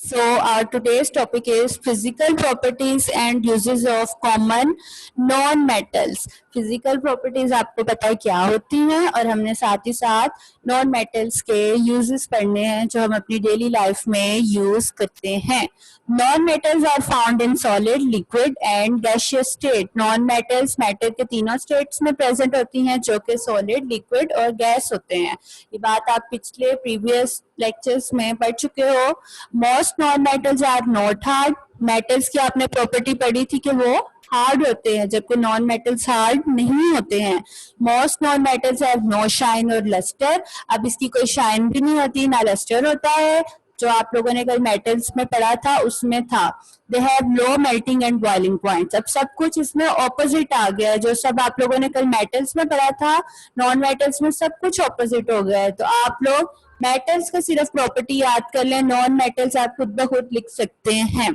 So our today's topic is physical properties and uses of common non-metals. Physical properties आपको पता है क्या होती हैं और हमने साथ ही साथ नॉन मेटल्स के यूजेस पढ़ने हैं जो हम अपनी डेली लाइफ में यूज करते हैं. Non metals are found in solid, liquid and gaseous state. Non metals matter के तीनों स्टेट्स में प्रेजेंट होती हैं जो कि सॉलिड, लिक्विड और गैस होते हैं. ये बात आप पिछले प्रीवियस लेक्चर्स में पढ़ चुके हो. Most non metals are not hard. Metals की आपने प्रॉपर्टी पढ़ी थी कि वो हार्ड होते हैं जबकि नॉन मेटल्स हार्ड नहीं होते हैं. Most non metals have no shine और लस्टर. अब इसकी कोई शाइन भी नहीं होती, ना लस्टर होता है, जो आप लोगों ने कल मेटल्स में पढ़ा था उसमें था. They have low melting and boiling points. अब सब कुछ इसमें ऑपोजिट आ गया है. जो सब आप लोगों ने कल मेटल्स में पढ़ा था, नॉन मेटल्स में सब कुछ ऑपोजिट हो गया है. तो आप लोग मेटल्स का सिर्फ प्रॉपर्टी याद कर लें, नॉन मेटल्स आप खुद ब खुद लिख सकते हैं.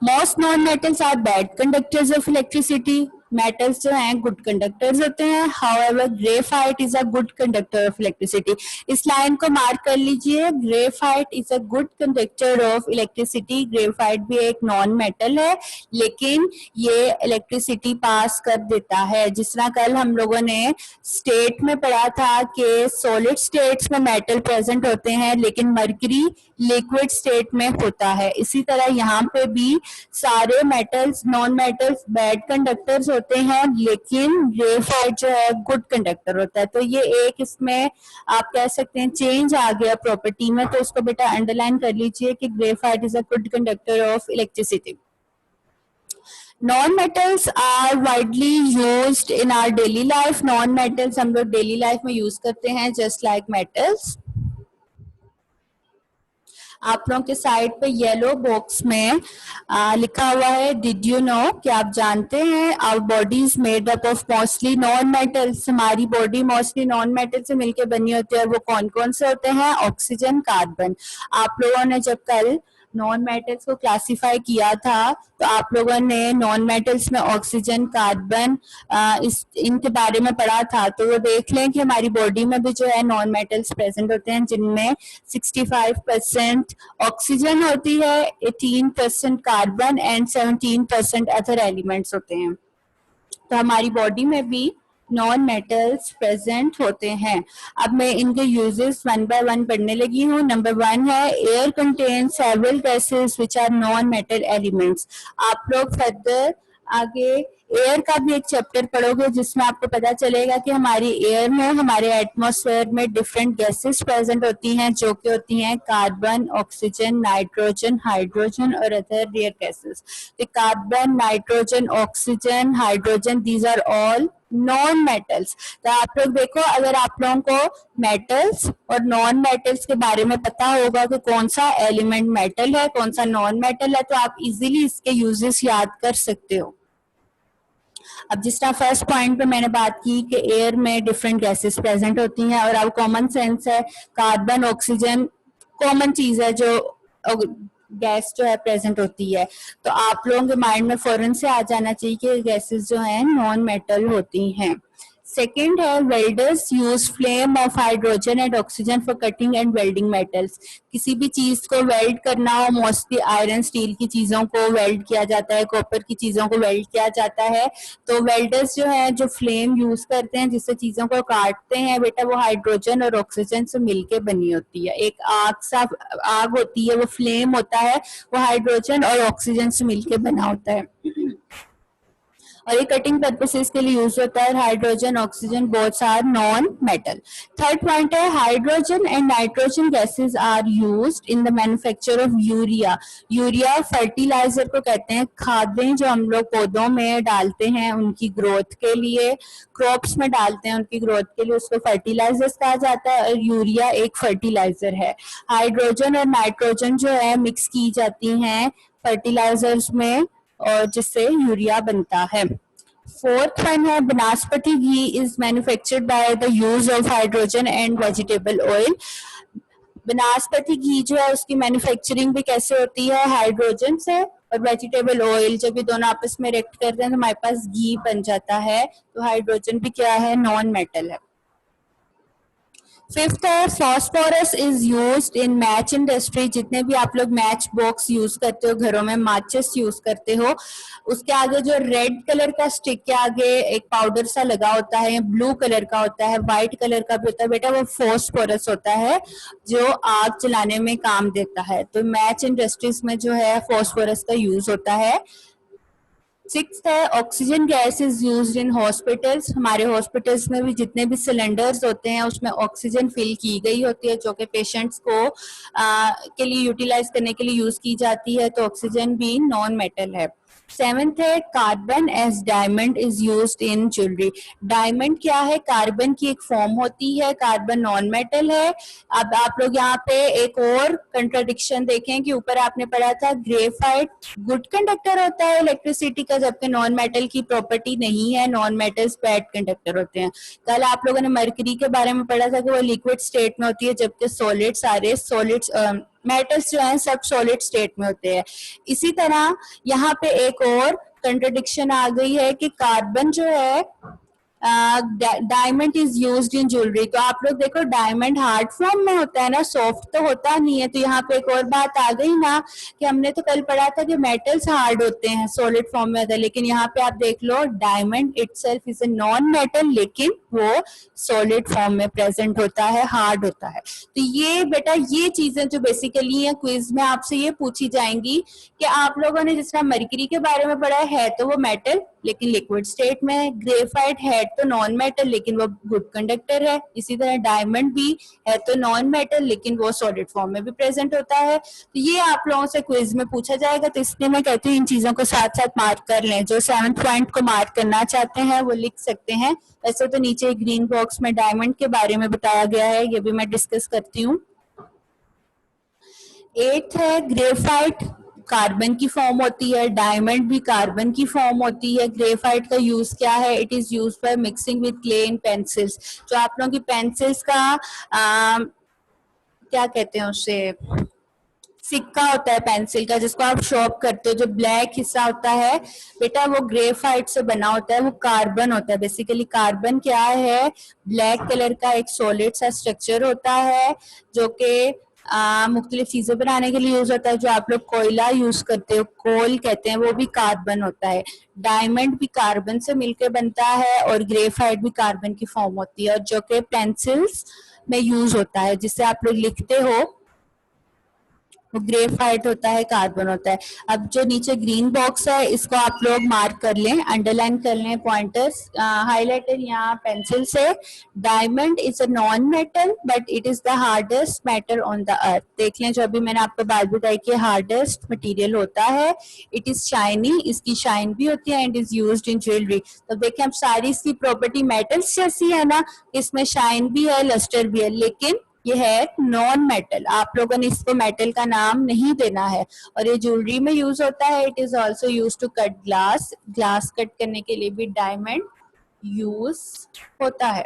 Most non metals are bad conductors of electricity. Metals जो हैं गुड कंडक्टर्स होते हैं. However graphite is a good conductor of electricity. इस लाइन को मार्क कर लीजिए. Graphite is a good conductor of electricity. Graphite भी एक नॉन मेटल है लेकिन ये इलेक्ट्रिसिटी पास कर देता है. जिस तरह कल हम लोगों ने स्टेट में पढ़ा था कि सॉलिड स्टेट्स में मेटल प्रेजेंट होते हैं लेकिन मर्करी लिक्विड स्टेट में होता है. इसी तरह यहाँ पे भी सारे metals non metals bad conductors होते हैं लेकिन ग्रेफाइट जो है गुड कंडक्टर होता है. तो ये एक इसमें आप कह सकते हैं चेंज आ गया प्रॉपर्टी में. तो उसको बेटा अंडरलाइन कर लीजिए कि graphite is a good conductor of electricity. Non metals are widely used in our daily life. Non metals हम लोग डेली लाइफ में यूज करते हैं जस्ट लाइक मेटल्स. आप लोगों के साइड पे येलो बॉक्स में लिखा हुआ है डिड यू नो, कि आप जानते हैं our body is made up of mostly non metals. हमारी बॉडी मोस्टली नॉन मेटल से मिलकर बनी होती है. वो कौन कौन से होते हैं? Oxygen, carbon. आप लोगों ने जब कल नॉन मेटल्स को क्लासिफाई किया था तो आप लोगों ने नॉन मेटल्स में ऑक्सीजन, कार्बन इस इनके बारे में पढ़ा था. तो वो देख लें कि हमारी बॉडी में भी जो है नॉन मेटल्स प्रेजेंट होते हैं जिनमें 65% ऑक्सीजन होती है, 18% कार्बन एंड 17% अदर एलिमेंट्स होते हैं. तो हमारी बॉडी में भी नॉन मेटल्स प्रेजेंट होते हैं. अब मैं इनके यूजेस वन बाय वन पढ़ने लगी हूँ. नंबर 1 है air contain several gases which are non metal elements. आप लोग फर्दर आगे एयर का भी एक चैप्टर पढ़ोगे जिसमें आपको पता चलेगा कि हमारी एयर में, हमारे एटमॉस्फेयर में डिफरेंट गैसेस प्रेजेंट होती हैं जो कि होती हैं कार्बन, ऑक्सीजन, नाइट्रोजन, हाइड्रोजन और अदर रेयर गैसेस. तो carbon, nitrogen, oxygen, hydrogen, these are all non metals. तो आप लोग देखो, अगर आप लोगों को मेटल्स और नॉन मेटल्स के बारे में पता होगा कि कौन सा एलिमेंट मेटल है, कौन सा नॉन मेटल है, तो आप इजीली इसके यूजेस याद कर सकते हो. अब जिस तरह फर्स्ट पॉइंट पे मैंने बात की कि एयर में डिफरेंट गैसेस प्रेजेंट होती हैं और अब कॉमन सेंस है कार्बन, ऑक्सीजन कॉमन चीज है जो गैस जो है प्रेजेंट होती है. तो आप लोगों के माइंड में फौरन से आ जाना चाहिए कि गैसेस जो हैं नॉन मेटल होती हैं. सेकेंड है welders use flame of hydrogen and oxygen for cutting and welding metals. किसी भी चीज को वेल्ड करना हो, मोस्टली आयरन स्टील की चीजों को वेल्ड किया जाता है, कॉपर की चीजों को वेल्ड किया जाता है. तो वेल्डर्स जो है जो फ्लेम यूज करते हैं जिससे चीजों को काटते हैं बेटा, वो हाइड्रोजन और ऑक्सीजन से मिलके बनी होती है. एक आग सा आग होती है, वो फ्लेम होता है, वो हाइड्रोजन और ऑक्सीजन से मिलके बना होता है और ये कटिंग पर्पसेस के लिए यूज होता है. Hydrogen, oxygen both are non metal. Third point है hydrogen and nitrogen gases are used in the manufacture of urea. Urea fertiliser को कहते हैं, खादें जो हम लोग पौधों में डालते हैं उनकी ग्रोथ के लिए, क्रॉप्स में डालते हैं उनकी ग्रोथ के लिए, उसको फर्टिलाइजर्स कहा जाता है और यूरिया एक फर्टिलाइजर है. हाइड्रोजन और नाइट्रोजन जो है मिक्स की जाती हैं फर्टिलाइजर्स में और जिससे यूरिया बनता है. फोर्थ वन है vanaspati ghee is manufactured by the use of hydrogen and vegetable oil. बनास्पति घी जो है उसकी मैन्युफैक्चरिंग भी कैसे होती है? हाइड्रोजन से. और वेजिटेबल ऑयल जब ये दोनों आपस में रिएक्ट करते हैं तो हमारे पास घी बन जाता है. तो हाइड्रोजन भी क्या है? नॉन मेटल है. फिफ्थ है phosphorus is used in match industry. जितने भी आप लोग मैच बॉक्स यूज करते हो, घरों में माचिस यूज करते हो, उसके आगे जो रेड कलर का स्टिक के आगे एक पाउडर सा लगा होता है, ब्लू कलर का होता है, व्हाइट कलर का भी होता है बेटा, वो फॉस्फोरस होता है जो आग जलाने में काम देता है। तो मैच इंडस्ट्रीज में जो है फॉस्फोरस का यूज होता है। सिक्स है oxygen gas is used in hospitals. हमारे हॉस्पिटल्स में भी जितने भी सिलेंडर्स होते हैं उसमें ऑक्सीजन फिल की गई होती है जो कि पेशेंट्स को के लिए यूटिलाइज करने के लिए यूज की जाती है। तो ऑक्सीजन भी नॉन मेटल है। सेवेंथ है carbon as diamond is used in jewellery. Diamond क्या है? कार्बन की एक फॉर्म होती है, कार्बन नॉन मेटल है। अब आप लोग यहाँ पे एक और कंट्राडिक्शन देखें कि ऊपर आपने पढ़ा था ग्रेफाइट गुड कंडक्टर होता है इलेक्ट्रिसिटी का, जबकि नॉन मेटल की प्रॉपर्टी नहीं है, नॉन मेटल्स बैड कंडक्टर होते हैं। कल आप लोगों ने मरकरी के बारे में पढ़ा था कि वो लिक्विड स्टेट में होती है, जबकि सॉलिड सारे सॉलिड्स मेटल्स जो हैं सब सॉलिड स्टेट में होते हैं। इसी तरह यहाँ पे एक और कंट्रडिक्शन आ गई है कि कार्बन जो है diamond is used in jewellery. तो आप लोग देखो डायमंड हार्ड फॉर्म में होता है ना, सॉफ्ट तो होता नहीं है। तो यहाँ पे एक और बात आ गई ना कि हमने तो कल पढ़ा था कि मेटल्स हार्ड होते हैं, सॉलिड फॉर्म में होता है, लेकिन यहाँ पे आप देख लो diamond itself is a non metal, लेकिन वो सॉलिड फॉर्म में प्रेजेंट होता है, हार्ड होता है। तो ये बेटा ये चीजें जो बेसिकली है क्विज में आपसे ये पूछी जाएंगी कि आप लोगों ने जिस तरह मरकरी के बारे में पढ़ा है तो वो मेटल लेकिन लिक्विड स्टेट में है, ग्रेफाइट है तो नॉन मेटल लेकिन वो गुड कंडक्टर है, इसी तरह डायमंड भी है तो नॉन मेटल लेकिन वो सॉलिड फॉर्म में भी प्रेजेंट होता है। तो ये आप लोगों से क्विज में पूछा जाएगा, तो इसलिए मैं कहती हूँ इन चीजों को साथ साथ मार्क कर लें। जो 7th पॉइंट को मार्क करना चाहते हैं वो लिख सकते हैं। वैसे तो नीचे ग्रीन बॉक्स में डायमंड के बारे में बताया गया है, ये भी मैं डिस्कस करती हूँ। 8th है ग्रेफाइट कार्बन की फॉर्म होती है, डायमंड भी कार्बन की फॉर्म होती है। ग्रेफाइट का यूज क्या है? It is use for mixing with clay in pencils. जो आप लोगों की पेंसिल्स का क्या कहते हैं उसे, सिक्का होता है पेंसिल का जिसको आप शॉर्प करते हो, जो ब्लैक हिस्सा होता है बेटा वो ग्रेफाइट से बना होता है, वो कार्बन होता है। बेसिकली कार्बन क्या है? ब्लैक कलर का एक सॉलिड सा स्ट्रक्चर होता है जो कि मुख्तलिफ चीजें बनाने के लिए यूज होता है। जो आप लोग कोयला यूज करते हो, कोल कहते हैं, वो भी कार्बन होता है। डायमंड भी कार्बन से मिलकर बनता है और ग्रेफाइट भी कार्बन की फॉर्म होती है, और जो कि पेंसिल्स में यूज होता है, जिससे आप लोग लिखते हो वो ग्रेफाइट होता है, कार्बन होता है। अब जो नीचे ग्रीन बॉक्स है इसको आप लोग मार्क कर लें, अंडरलाइन कर लें, पॉइंटर्स हाईलाइटेड यहाँ पेंसिल से। Diamond is a non metal but it is the hardest metal on the earth. देख लें जो अभी मैंने आपको बात बताई कि हार्डेस्ट मटेरियल होता है। इट इज शाइनी, इसकी शाइन भी होती है, and is used in jewellery. तो देखें अब सारी इसकी प्रॉपर्टी मेटल्स जैसी है ना, इसमें शाइन भी है, लस्टर भी है, लेकिन ये है नॉन मेटल। आप लोगों ने इसको मेटल का नाम नहीं देना है। और ये ज्वेलरी में यूज होता है। It is also use to cut glass, glass cut करने के लिए भी डायमंड यूज होता है।